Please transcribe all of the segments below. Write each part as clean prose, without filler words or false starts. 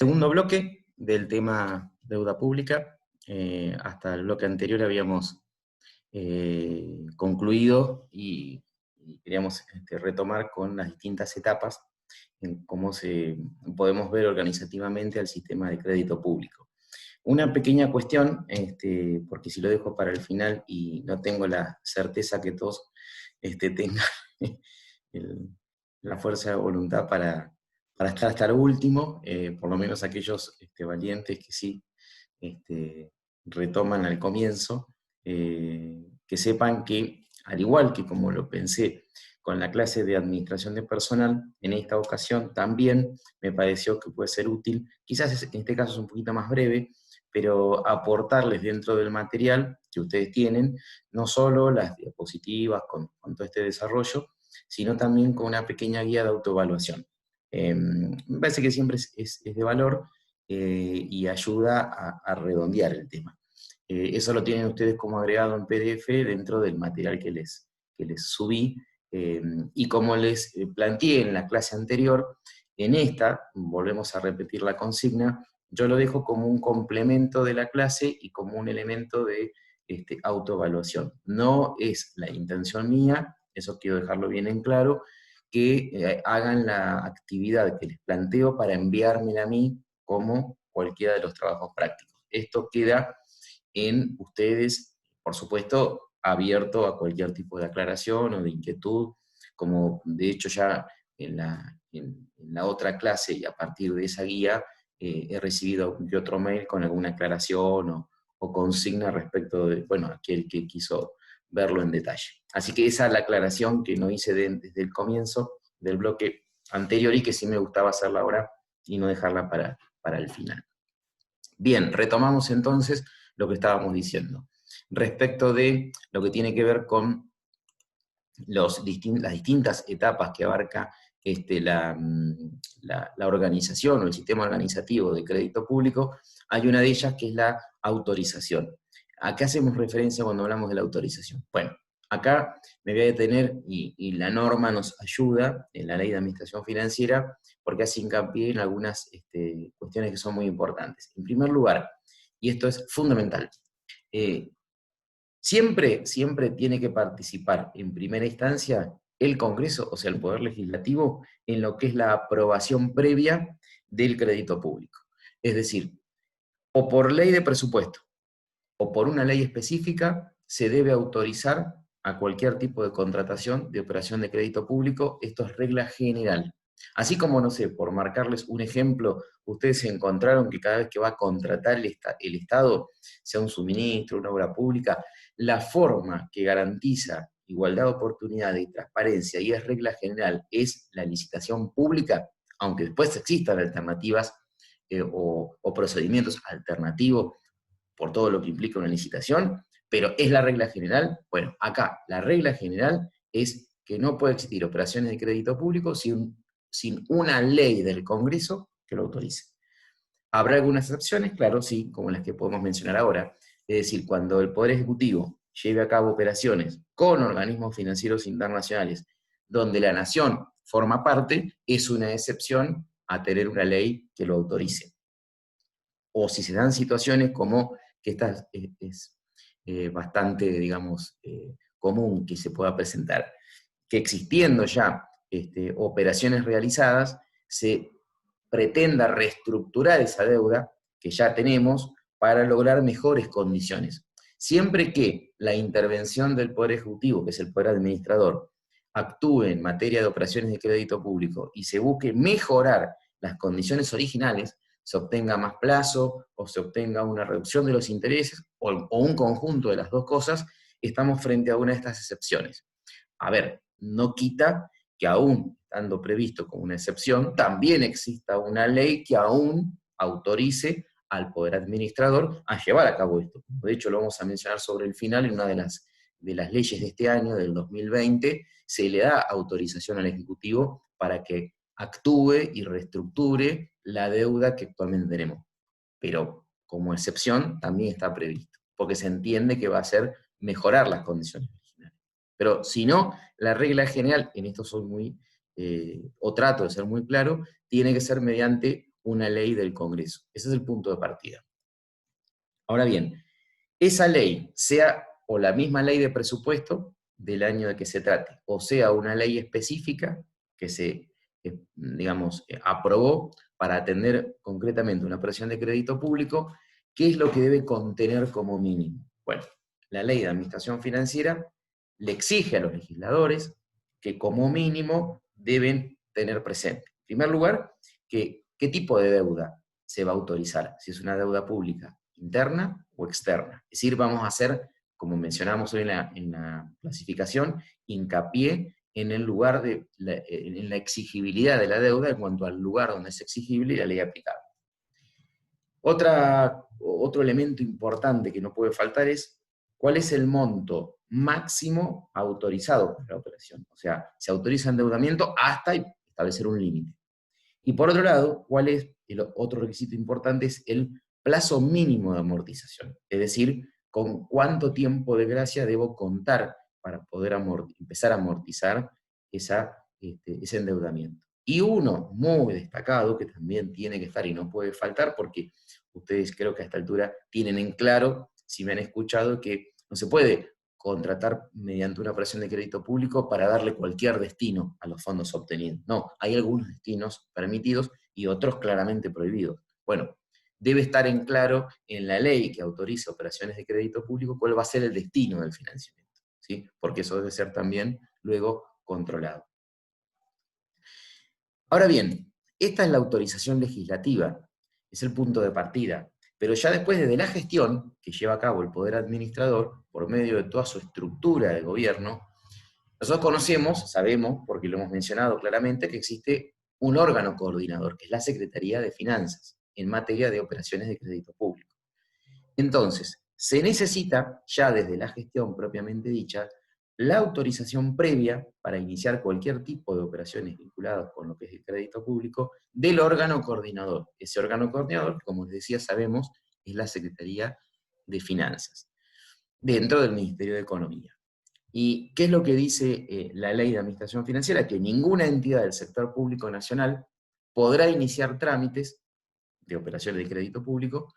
Segundo bloque del tema deuda pública. Hasta el bloque anterior habíamos concluido y queríamos retomar con las distintas etapas en cómo podemos ver organizativamente al sistema de crédito público. Una pequeña cuestión, porque si lo dejo para el final y no tengo la certeza que todos tengan el- la fuerza de voluntad para estar hasta el último, por lo menos aquellos valientes que sí retoman al comienzo, que sepan que, al igual que como lo pensé con la clase de administración de personal, en esta ocasión también me pareció que puede ser útil, quizás en este caso es un poquito más breve, pero aportarles dentro del material que ustedes tienen, no solo las diapositivas con todo este desarrollo, sino también con una pequeña guía de autoevaluación. Me parece que siempre es de valor y ayuda a redondear el tema. Eso lo tienen ustedes como agregado en PDF dentro del material que les subí, y como les planteé en la clase anterior, en esta, volvemos a repetir la consigna, yo lo dejo como un complemento de la clase y como un elemento de autoevaluación. No es la intención mía, eso quiero dejarlo bien en claro, que hagan la actividad que les planteo para enviármela a mí como cualquiera de los trabajos prácticos. Esto queda en ustedes, por supuesto, abierto a cualquier tipo de aclaración o de inquietud, como de hecho ya en la otra clase y a partir de esa guía he recibido otro mail con alguna aclaración o consigna respecto de, bueno, aquel que quiso verlo en detalle. Así que esa es la aclaración que no hice desde el comienzo del bloque anterior y que sí me gustaba hacerla ahora y no dejarla para el final. Bien, retomamos entonces lo que estábamos diciendo. Respecto de lo que tiene que ver con las distintas etapas que abarca la organización o el sistema organizativo de crédito público, hay una de ellas que es la autorización. ¿A qué hacemos referencia cuando hablamos de la autorización? Bueno, acá me voy a detener y la norma nos ayuda en la Ley de Administración Financiera porque hace hincapié en algunas cuestiones que son muy importantes. En primer lugar, y esto es fundamental, siempre tiene que participar en primera instancia el Congreso, o sea, el Poder Legislativo, en lo que es la aprobación previa del crédito público. Es decir, o por ley de presupuesto o por una ley específica, se debe autorizar a cualquier tipo de contratación de operación de crédito público. Esto es regla general. Así como, no sé, por marcarles un ejemplo, ustedes se encontraron que cada vez que va a contratar el Estado, sea un suministro, una obra pública, la forma que garantiza igualdad de oportunidad y transparencia, y es regla general, es la licitación pública, aunque después existan alternativas o procedimientos alternativos por todo lo que implica una licitación, pero ¿es la regla general? Bueno, acá la regla general es que no puede existir operaciones de crédito público sin una ley del Congreso que lo autorice. ¿Habrá algunas excepciones? Claro, sí, como las que podemos mencionar ahora. Es decir, cuando el Poder Ejecutivo lleve a cabo operaciones con organismos financieros internacionales donde la nación forma parte, es una excepción a tener una ley que lo autorice. O si se dan situaciones como que esta es bastante, digamos, común que se pueda presentar, que existiendo ya operaciones realizadas, se pretenda reestructurar esa deuda que ya tenemos para lograr mejores condiciones. Siempre que la intervención del Poder Ejecutivo, que es el Poder Administrador, actúe en materia de operaciones de crédito público y se busque mejorar las condiciones originales, se obtenga más plazo o se obtenga una reducción de los intereses o un conjunto de las dos cosas, estamos frente a una de estas excepciones. A ver, no quita que aún estando previsto como una excepción, también exista una ley que aún autorice al Poder Administrador a llevar a cabo esto. De hecho, lo vamos a mencionar sobre el final, en una de las leyes de este año, del 2020, se le da autorización al Ejecutivo para que actúe y reestructure la deuda que actualmente tenemos. Pero como excepción también está previsto, porque se entiende que va a ser mejorar las condiciones originales. Pero si no, la regla general, en esto soy muy, o trato de ser muy claro, tiene que ser mediante una ley del Congreso. Ese es el punto de partida. Ahora bien, esa ley, sea o la misma ley de presupuesto del año de que se trate, o sea una ley específica que se, digamos, aprobó para atender concretamente una operación de crédito público, ¿qué es lo que debe contener como mínimo? Bueno, la ley de administración financiera le exige a los legisladores que como mínimo deben tener presente. En primer lugar, qué tipo de deuda se va a autorizar, si es una deuda pública interna o externa. Es decir, vamos a hacer, como mencionamos hoy en la clasificación, hincapié en el lugar en la exigibilidad de la deuda en cuanto al lugar donde es exigible y la ley aplicable. Otro elemento importante que no puede faltar es cuál es el monto máximo autorizado por la operación. O sea, se autoriza endeudamiento hasta establecer un límite. Y por otro lado, ¿cuál es el otro requisito importante? Es el plazo mínimo de amortización. Es decir, con cuánto tiempo de gracia debo contar para poder empezar a amortizar ese endeudamiento. Y uno muy destacado, que también tiene que estar y no puede faltar, porque ustedes creo que a esta altura tienen en claro, si me han escuchado, que no se puede contratar mediante una operación de crédito público para darle cualquier destino a los fondos obtenidos. No, hay algunos destinos permitidos y otros claramente prohibidos. Bueno, debe estar en claro en la ley que autoriza operaciones de crédito público cuál va a ser el destino del financiamiento, ¿sí? Porque eso debe ser también luego controlado. Ahora bien, esta es la autorización legislativa, es el punto de partida, pero ya después de la gestión que lleva a cabo el Poder Administrador, por medio de toda su estructura de gobierno, nosotros conocemos, sabemos, porque lo hemos mencionado claramente, que existe un órgano coordinador, que es la Secretaría de Finanzas, en materia de operaciones de crédito público. Entonces, se necesita, ya desde la gestión propiamente dicha, la autorización previa para iniciar cualquier tipo de operaciones vinculadas con lo que es el crédito público del órgano coordinador. Ese órgano coordinador, como les decía, sabemos, es la Secretaría de Finanzas, dentro del Ministerio de Economía. ¿Y qué es lo que dice la Ley de Administración Financiera? Que ninguna entidad del sector público nacional podrá iniciar trámites de operaciones de crédito público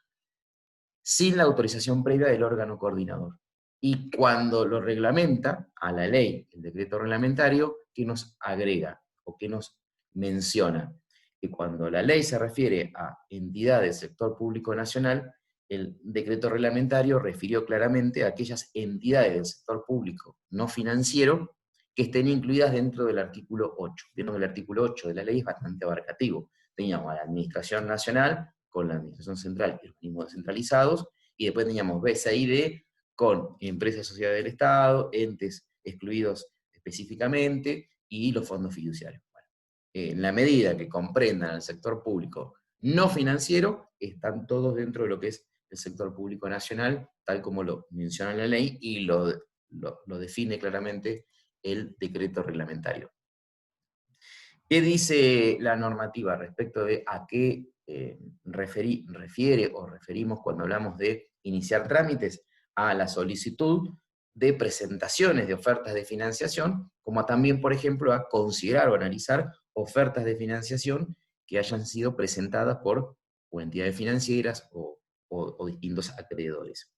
sin la autorización previa del órgano coordinador. Y cuando lo reglamenta a la ley, el decreto reglamentario, ¿qué nos agrega o qué nos menciona? Que cuando la ley se refiere a entidades del sector público nacional, el decreto reglamentario refirió claramente a aquellas entidades del sector público no financiero que estén incluidas dentro del artículo 8. Vieron que el artículo 8 de la ley es bastante abarcativo. Teníamos a la Administración Nacional, con la Administración Central y organismos descentralizados, y después teníamos BSID con empresas y sociedades del Estado, entes excluidos específicamente, y los fondos fiduciarios. Bueno, en la medida que comprendan al sector público no financiero, están todos dentro de lo que es el sector público nacional, tal como lo menciona la ley y lo define claramente el decreto reglamentario. ¿Qué dice la normativa respecto de a qué refiere o referimos cuando hablamos de iniciar trámites? A la solicitud de presentaciones de ofertas de financiación, como también, por ejemplo, a considerar o analizar ofertas de financiación que hayan sido presentadas por o entidades financieras o distintos acreedores.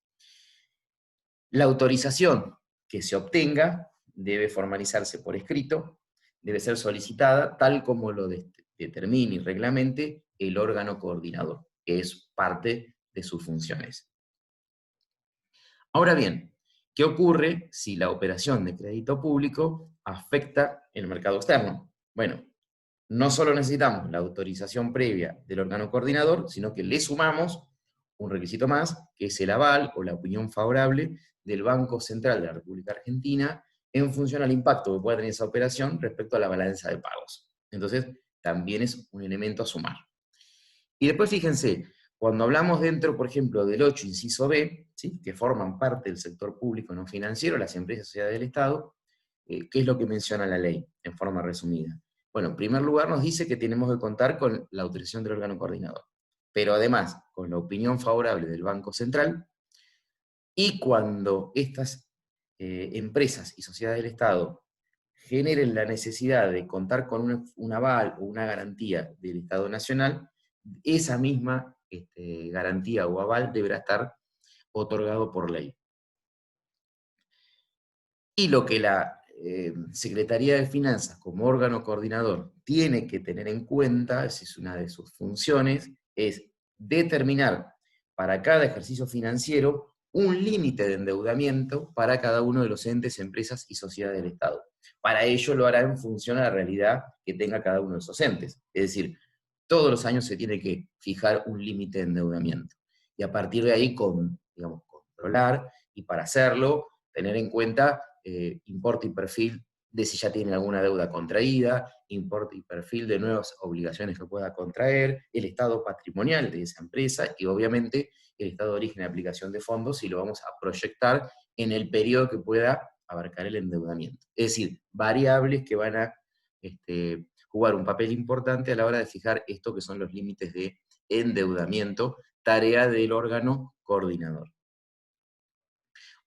La autorización que se obtenga debe formalizarse por escrito, debe ser solicitada tal como lo determine y reglamente el órgano coordinador, que es parte de sus funciones. Ahora bien, ¿qué ocurre si la operación de crédito público afecta el mercado externo? Bueno, no solo necesitamos la autorización previa del órgano coordinador, sino que le sumamos un requisito más, que es el aval o la opinión favorable del Banco Central de la República Argentina en función al impacto que pueda tener esa operación respecto a la balanza de pagos. Entonces, también es un elemento a sumar. Y después fíjense, cuando hablamos dentro, por ejemplo, del 8, inciso B, ¿sí?, que forman parte del sector público no financiero, las empresas y sociedades del Estado, ¿qué es lo que menciona la ley, en forma resumida? Bueno, en primer lugar nos dice que tenemos que contar con la autorización del órgano coordinador, pero además con la opinión favorable del Banco Central, y cuando estas empresas y sociedades del Estado generen la necesidad de contar con un aval o una garantía del Estado Nacional, esa misma garantía o aval deberá estar otorgado por ley. Y lo que la Secretaría de Finanzas, como órgano coordinador, tiene que tener en cuenta, esa es una de sus funciones, es determinar para cada ejercicio financiero un límite de endeudamiento para cada uno de los entes, empresas y sociedades del Estado. Para ello lo hará en función a la realidad que tenga cada uno de esos entes. Es decir, todos los años se tiene que fijar un límite de endeudamiento. Y a partir de ahí, digamos, controlar, y para hacerlo, tener en cuenta importe y perfil de si ya tiene alguna deuda contraída, importe y perfil de nuevas obligaciones que pueda contraer, el estado patrimonial de esa empresa y obviamente el estado de origen de aplicación de fondos si lo vamos a proyectar en el periodo que pueda abarcar el endeudamiento. Es decir, variables que van a jugar un papel importante a la hora de fijar esto que son los límites de endeudamiento, tarea del órgano coordinador.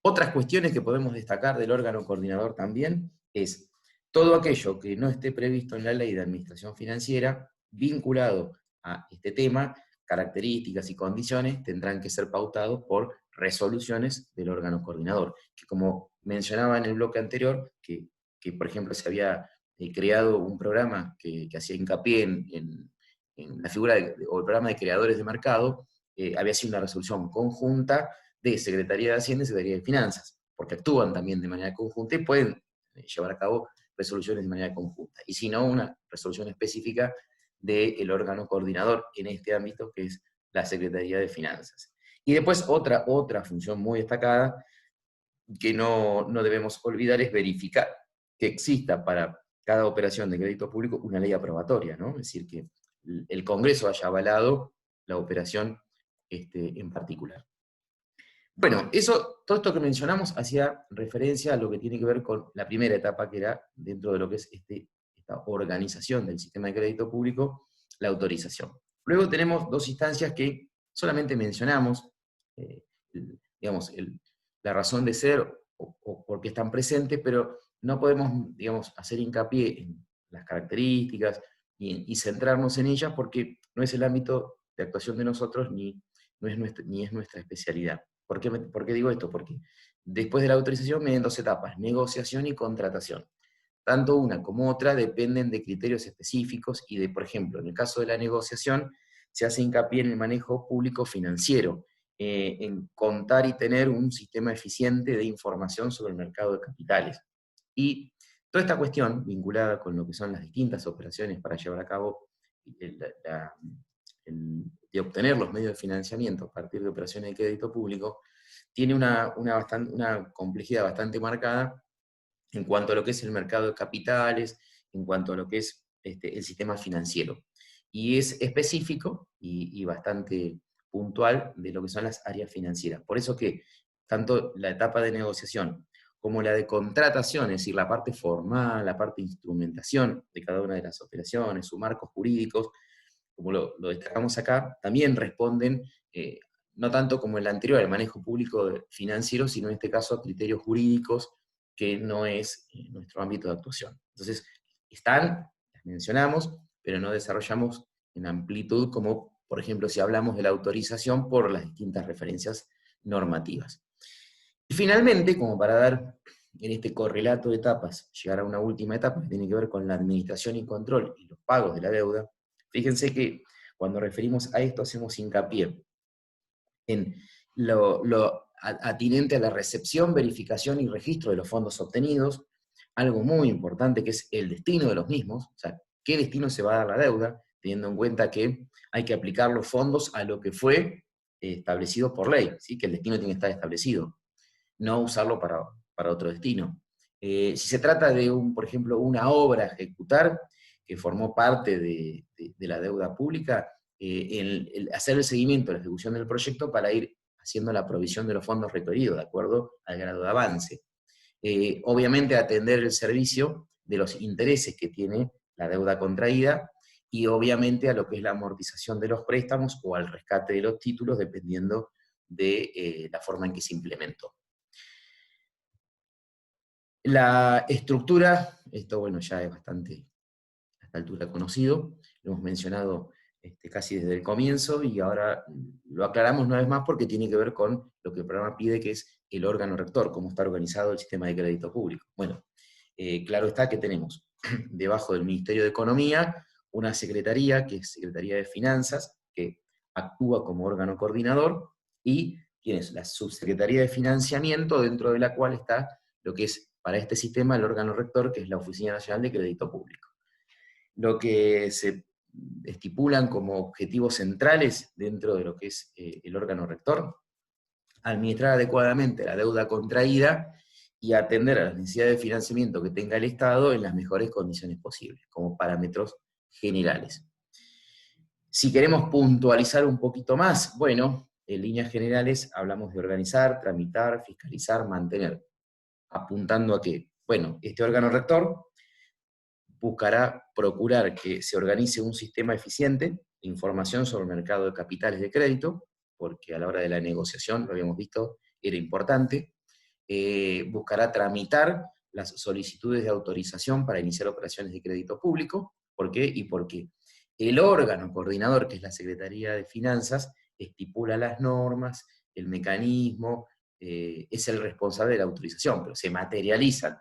Otras cuestiones que podemos destacar del órgano coordinador también es todo aquello que no esté previsto en la ley de administración financiera vinculado a este tema, características y condiciones tendrán que ser pautados por resoluciones del órgano coordinador, que como mencionaba en el bloque anterior, que por ejemplo se había creado un programa que hacía hincapié en la figura o el programa de creadores de mercado, había sido una resolución conjunta de Secretaría de Hacienda y Secretaría de Finanzas, porque actúan también de manera conjunta y pueden llevar a cabo resoluciones de manera conjunta. Y si no, una resolución específica del órgano coordinador en este ámbito, que es la Secretaría de Finanzas. Y después otra función muy destacada que no debemos olvidar es verificar que exista para cada operación de crédito público una ley aprobatoria, ¿no? Es decir, que el Congreso haya avalado la operación en particular. Bueno, todo esto que mencionamos hacía referencia a lo que tiene que ver con la primera etapa, que era dentro de lo que es esta organización del sistema de crédito público, la autorización. Luego tenemos dos instancias que solamente mencionamos, eh, digamos, la razón de ser o por qué están presentes, pero no podemos, digamos, hacer hincapié en las características y centrarnos en ellas porque no es el ámbito de actuación de nosotros ni es nuestra especialidad. ¿Por qué digo esto? Porque después de la autorización vienen dos etapas, negociación y contratación. Tanto una como otra dependen de criterios específicos y de, por ejemplo, en el caso de la negociación, se hace hincapié en el manejo público financiero, en contar y tener un sistema eficiente de información sobre el mercado de capitales. Y toda esta cuestión, vinculada con lo que son las distintas operaciones para llevar a cabo de obtener los medios de financiamiento a partir de operaciones de crédito público, tiene una complejidad bastante marcada en cuanto a lo que es el mercado de capitales, en cuanto a lo que es el sistema financiero. Y es específico y bastante puntual de lo que son las áreas financieras. Por eso que tanto la etapa de negociación como la de contratación, es decir, la parte formal, la parte de instrumentación de cada una de las operaciones, sus marcos jurídicos, como lo destacamos acá, también responden, no tanto como el anterior, el manejo público financiero, sino en este caso a criterios jurídicos, que no es nuestro ámbito de actuación. Entonces, las mencionamos, pero no desarrollamos en amplitud, como por ejemplo si hablamos de la autorización por las distintas referencias normativas. Y finalmente, como para dar en este correlato de etapas, llegar a una última etapa que tiene que ver con la administración y control y los pagos de la deuda, fíjense que cuando referimos a esto hacemos hincapié en lo atinente a la recepción, verificación y registro de los fondos obtenidos, algo muy importante que es el destino de los mismos, o sea, qué destino se va a dar la deuda, teniendo en cuenta que hay que aplicar los fondos a lo que fue establecido por ley, ¿sí? Que el destino tiene que estar establecido, no usarlo para otro destino. Si se trata de, por ejemplo, una obra a ejecutar que formó parte de la deuda pública, hacer el seguimiento de la ejecución del proyecto para ir haciendo la provisión de los fondos requeridos, de acuerdo al grado de avance. Obviamente atender el servicio de los intereses que tiene la deuda contraída y obviamente a lo que es la amortización de los préstamos o al rescate de los títulos, dependiendo de la forma en que se implementó. La estructura, esto bueno, ya es bastante a esta altura conocido, lo hemos mencionado casi desde el comienzo, y ahora lo aclaramos una vez más porque tiene que ver con lo que el programa pide, que es el órgano rector, cómo está organizado el sistema de crédito público. Bueno, claro está que tenemos debajo del Ministerio de Economía una secretaría, que es Secretaría de Finanzas, que actúa como órgano coordinador, y tienes la Subsecretaría de Financiamiento, dentro de la cual está lo que es para este sistema el órgano rector, que es la Oficina Nacional de Crédito Público. Lo que se estipulan como objetivos centrales dentro de lo que es el órgano rector: administrar adecuadamente la deuda contraída y atender a las necesidades de financiamiento que tenga el Estado en las mejores condiciones posibles, como parámetros generales. Si queremos puntualizar un poquito más, bueno, en líneas generales hablamos de organizar, tramitar, fiscalizar, mantener, apuntando a que, bueno, este órgano rector buscará procurar que se organice un sistema eficiente de información sobre el mercado de capitales de crédito, porque a la hora de la negociación, lo habíamos visto, era importante. Buscará tramitar las solicitudes de autorización para iniciar operaciones de crédito público. ¿Por qué? Y porque el órgano coordinador, que es la Secretaría de Finanzas, estipula las normas, el mecanismo, es el responsable de la autorización, pero se materializan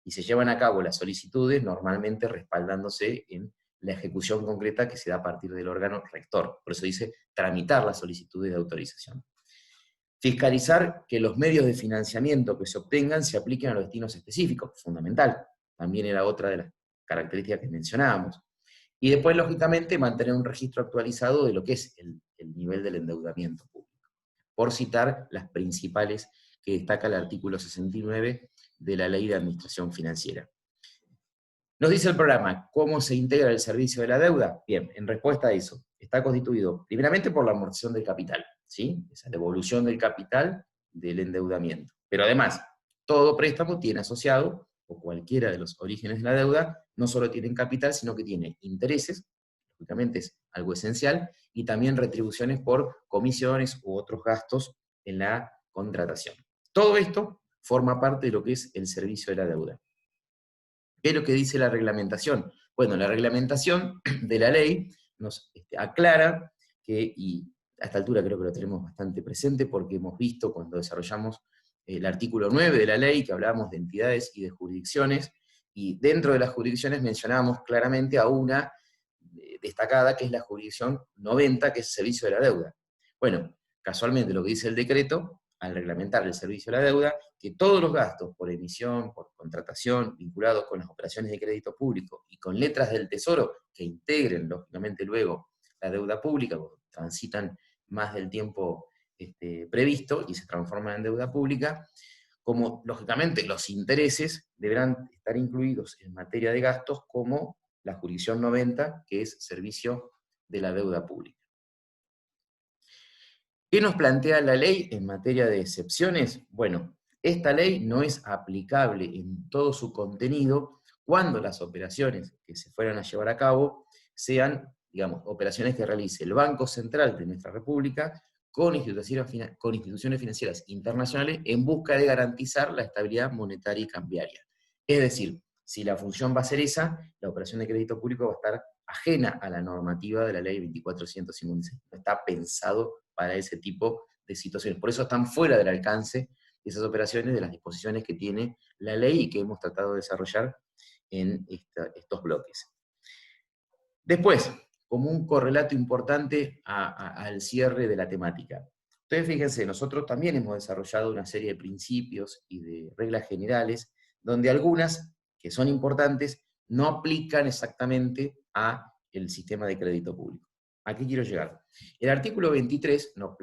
y se llevan a cabo las solicitudes normalmente respaldándose en la ejecución concreta que se da a partir del órgano rector. Por eso dice tramitar las solicitudes de autorización. Fiscalizar que los medios de financiamiento que se obtengan se apliquen a los destinos específicos, fundamental. También era otra de las características que mencionábamos. Y después, lógicamente, mantener un registro actualizado de lo que es el nivel del endeudamiento público. Por citar las principales que destaca el artículo 69 de la Ley de Administración Financiera. Nos dice el programa, ¿cómo se integra el servicio de la deuda? Bien, en respuesta a eso, está constituido primeramente por la amortización del capital, ¿sí? Esa devolución del capital del endeudamiento. Pero además, todo préstamo tiene asociado, o cualquiera de los orígenes de la deuda, no solo tienen capital, sino que tiene intereses, lógicamente es algo esencial, y también retribuciones por comisiones u otros gastos en la contratación. Todo esto forma parte de lo que es el servicio de la deuda. ¿Qué es lo que dice la reglamentación? Bueno, la reglamentación de la ley nos aclara que, y a esta altura creo que lo tenemos bastante presente porque hemos visto cuando desarrollamos el artículo 9 de la ley, que hablábamos de entidades y de jurisdicciones, y dentro de las jurisdicciones mencionábamos claramente a una destacada, que es la jurisdicción 90, que es el servicio de la deuda. Bueno, casualmente lo que dice el decreto, al reglamentar el servicio de la deuda, que todos los gastos por emisión, por contratación, vinculados con las operaciones de crédito público y con letras del Tesoro que integren, lógicamente, luego la deuda pública, porque transitan más del tiempo previsto y se transforman en deuda pública, como lógicamente los intereses deberán estar incluidos en materia de gastos como la jurisdicción 90, que es servicio de la deuda pública. ¿Qué nos plantea la ley en materia de excepciones? Bueno, esta ley no es aplicable en todo su contenido cuando las operaciones que se fueran a llevar a cabo sean, digamos, operaciones que realice el Banco Central de nuestra República con instituciones financieras internacionales en busca de garantizar la estabilidad monetaria y cambiaria. Es decir, si la función va a ser esa, la operación de crédito público va a estar ajena a la normativa de la ley 2456. No está pensado para ese tipo de situaciones. Por eso están fuera del alcance de esas operaciones, de las disposiciones que tiene la ley y que hemos tratado de desarrollar en estos bloques. Después, como un correlato importante al cierre de la temática. Entonces, fíjense, nosotros también hemos desarrollado una serie de principios y de reglas generales, donde algunas, que son importantes, no aplican exactamente a el sistema de crédito público. ¿A qué quiero llegar? El artículo 23 nos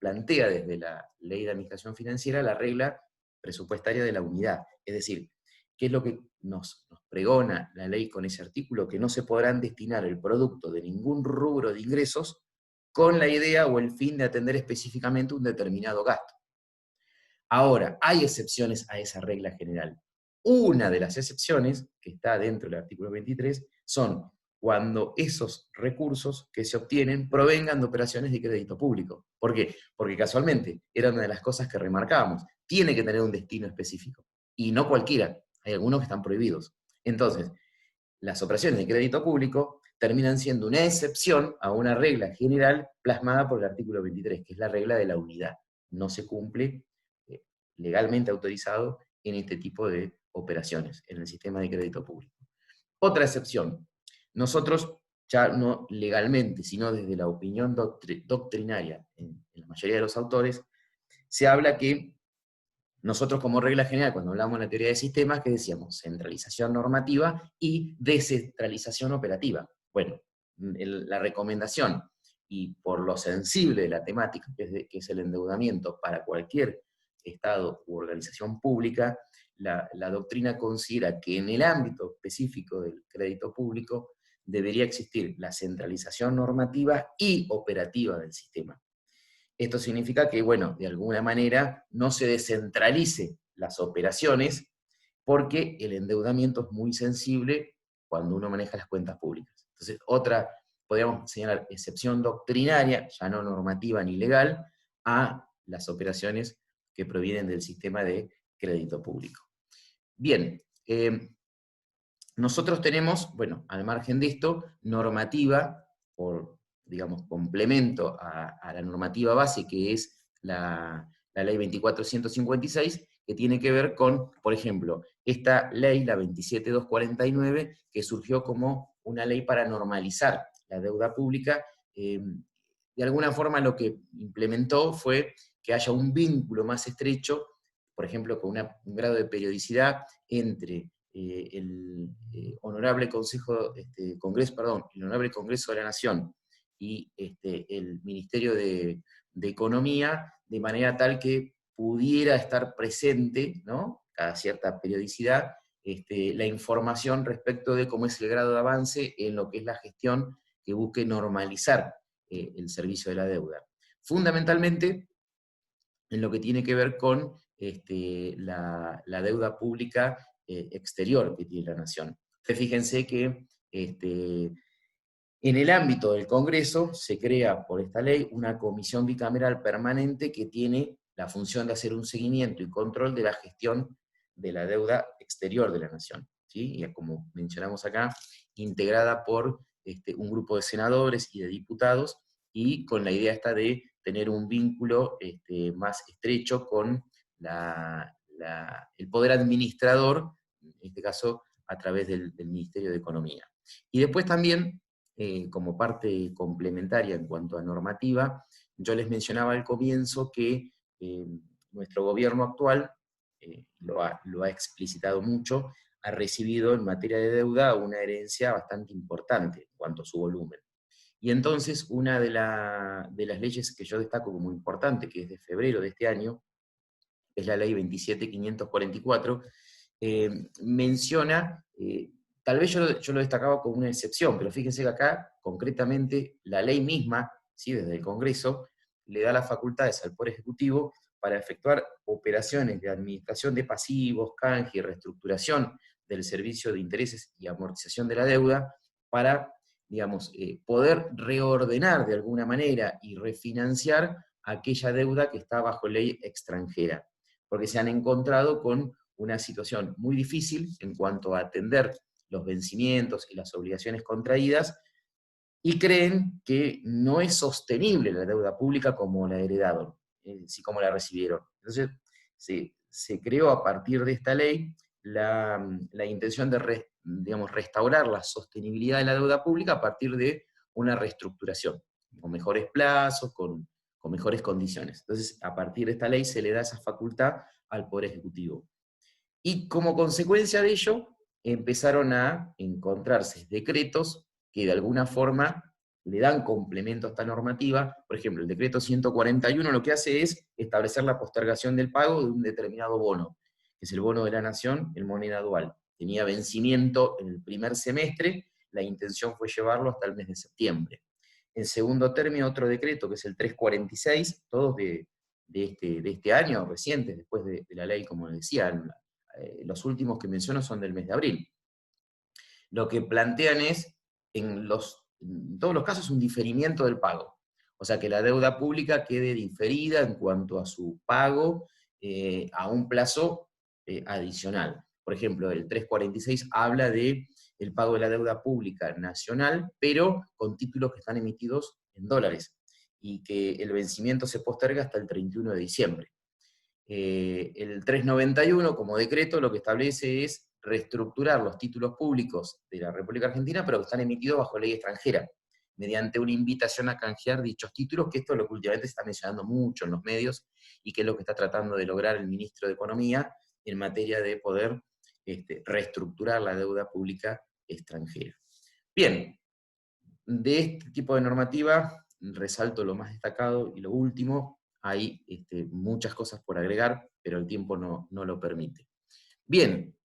plantea desde la Ley de Administración Financiera la regla presupuestaria de la unidad, es decir, ¿qué es lo que nos pregona la ley con ese artículo? Que no se podrán destinar el producto de ningún rubro de ingresos con la idea o el fin de atender específicamente un determinado gasto. Ahora, hay excepciones a esa regla general. Una de las excepciones, que está dentro del artículo 23, son cuando esos recursos que se obtienen provengan de operaciones de crédito público. ¿Por qué? Porque casualmente era una de las cosas que remarcábamos. Tiene que tener un destino específico. Y no cualquiera. Hay algunos que están prohibidos. Entonces, las operaciones de crédito público terminan siendo una excepción a una regla general plasmada por el artículo 23, que es la regla de la unidad. No se cumple legalmente autorizado en este tipo de operaciones, en el sistema de crédito público. Otra excepción, nosotros ya no legalmente, sino desde la opinión doctrinaria en la mayoría de los autores, se habla que nosotros como regla general, cuando hablamos de la teoría de sistemas, que decíamos centralización normativa y descentralización operativa. Bueno, la recomendación, y por lo sensible de la temática, que es el endeudamiento para cualquier Estado u organización pública, la doctrina considera que en el ámbito específico del crédito público debería existir la centralización normativa y operativa del sistema. Esto significa que, bueno, de alguna manera no se descentralice las operaciones porque el endeudamiento es muy sensible cuando uno maneja las cuentas públicas. Entonces, otra, podríamos señalar, excepción doctrinaria, ya no normativa ni legal, a las operaciones que provienen del sistema de crédito público. Bien, nosotros tenemos, bueno, al margen de esto, normativa, por, digamos, complemento a la normativa base, que es la ley 24.156, que tiene que ver con, por ejemplo, esta ley, la 27.249, que surgió como una ley para normalizar la deuda pública. De alguna forma lo que implementó fue que haya un vínculo más estrecho, por ejemplo, con un grado de periodicidad entre el Honorable Congreso de la Nación y el Ministerio de Economía, de manera tal que pudiera estar presente, ¿no?, cada cierta periodicidad, la información respecto de cómo es el grado de avance en lo que es la gestión que busque normalizar el servicio de la deuda. Fundamentalmente, en lo que tiene que ver con la deuda pública exterior que tiene la nación. Ustedes fíjense que en el ámbito del Congreso se crea por esta ley una comisión bicameral permanente que tiene la función de hacer un seguimiento y control de la gestión de la deuda exterior de la nación, ¿sí? Y como mencionamos acá, integrada por un grupo de senadores y de diputados, y con la idea esta de tener un vínculo más estrecho con el poder administrador, en este caso a través del Ministerio de Economía. Y después también, como parte complementaria en cuanto a normativa, yo les mencionaba al comienzo que nuestro gobierno actual, lo ha explicitado mucho, ha recibido en materia de deuda una herencia bastante importante en cuanto a su volumen. Y entonces una de las leyes que yo destaco como importante, que es de febrero de este año, es la ley 27.544, menciona, tal vez yo lo destacaba como una excepción, pero fíjense que acá, concretamente, la ley misma, ¿sí?, desde el Congreso, le da las facultades al Poder Ejecutivo para efectuar operaciones de administración de pasivos, canje y reestructuración del servicio de intereses y amortización de la deuda, para, digamos, poder reordenar de alguna manera y refinanciar aquella deuda que está bajo ley extranjera, porque se han encontrado con una situación muy difícil en cuanto a atender los vencimientos y las obligaciones contraídas, y creen que no es sostenible la deuda pública como la heredaron, sí, como la recibieron. Entonces, se creó a partir de esta ley la intención de restaurar la sostenibilidad de la deuda pública a partir de una reestructuración, con mejores plazos, con mejores condiciones. Entonces, a partir de esta ley se le da esa facultad al Poder Ejecutivo. Y como consecuencia de ello, empezaron a encontrarse decretos que de alguna forma le dan complemento a esta normativa. Por ejemplo, el decreto 141 lo que hace es establecer la postergación del pago de un determinado bono, que es el bono de la Nación en moneda dual. Tenía vencimiento en el primer semestre, la intención fue llevarlo hasta el mes de septiembre. En segundo término, otro decreto, que es el 346, todos de este año, recientes, después de la ley, como les decía, los últimos que menciono son del mes de abril. Lo que plantean es, en todos los casos, un diferimiento del pago. O sea, que la deuda pública quede diferida en cuanto a su pago a un plazo adicional. Por ejemplo, el 346 habla de el pago de la deuda pública nacional, pero con títulos que están emitidos en dólares, y que el vencimiento se posterga hasta el 31 de diciembre. El 391, como decreto, lo que establece es reestructurar los títulos públicos de la República Argentina, pero que están emitidos bajo ley extranjera, mediante una invitación a canjear dichos títulos, que esto es lo que últimamente se está mencionando mucho en los medios, y que es lo que está tratando de lograr el ministro de Economía en materia de poder reestructurar la deuda pública extranjera. Bien, de este tipo de normativa resalto lo más destacado y lo último. Hay muchas cosas por agregar, pero el tiempo no lo permite. Bien,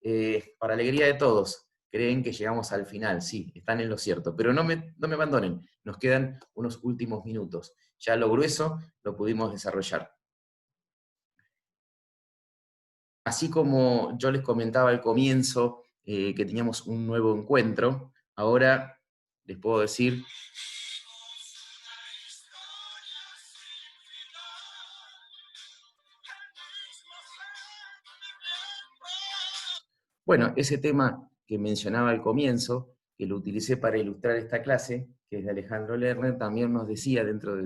para alegría de todos, creen que llegamos al final, sí, están en lo cierto, pero no me abandonen, nos quedan unos últimos minutos. Ya lo grueso lo pudimos desarrollar. Así como yo les comentaba al comienzo que teníamos un nuevo encuentro, ahora les puedo decir... Bueno, ese tema que mencionaba al comienzo, que lo utilicé para ilustrar esta clase, que es de Alejandro Lerner, también nos decía dentro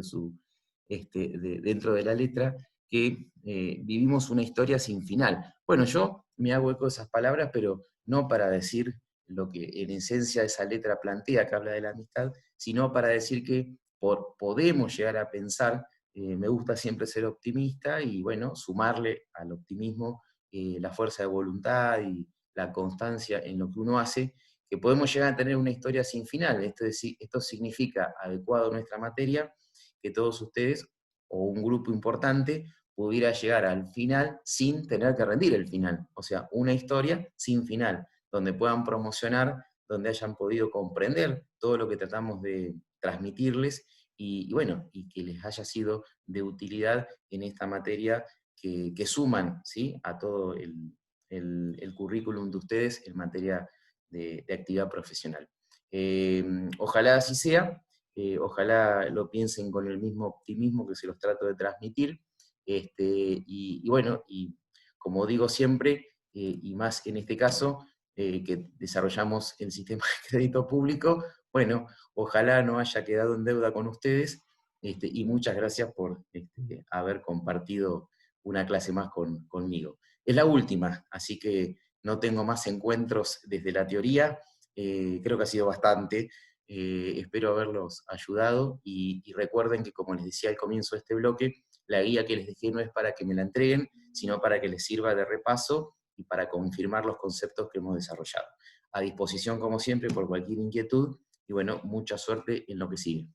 dentro de la letra que vivimos una historia sin final. Bueno, yo me hago eco de esas palabras, pero no para decir lo que en esencia esa letra plantea, que habla de la amistad, sino para decir que podemos llegar a pensar, me gusta siempre ser optimista y bueno, sumarle al optimismo la fuerza de voluntad y la constancia en lo que uno hace, que podemos llegar a tener una historia sin final. Esto significa, adecuado a nuestra materia, que todos ustedes, o un grupo importante, pudiera llegar al final sin tener que rendir el final. O sea, una historia sin final, donde puedan promocionar, donde hayan podido comprender todo lo que tratamos de transmitirles, y bueno, y que les haya sido de utilidad en esta materia que suman, ¿sí?, a todo el currículum de ustedes en materia de actividad profesional. Ojalá así sea, ojalá lo piensen con el mismo optimismo que se los trato de transmitir, y bueno, y como digo siempre, y más en este caso, que desarrollamos el sistema de crédito público, bueno, ojalá no haya quedado en deuda con ustedes, y muchas gracias por haber compartido una clase más conmigo. Es la última, así que no tengo más encuentros desde la teoría, creo que ha sido bastante, espero haberlos ayudado, y recuerden que, como les decía al comienzo de este bloque, la guía que les dejé no es para que me la entreguen, sino para que les sirva de repaso y para confirmar los conceptos que hemos desarrollado. A disposición, como siempre, por cualquier inquietud, y bueno, mucha suerte en lo que sigue.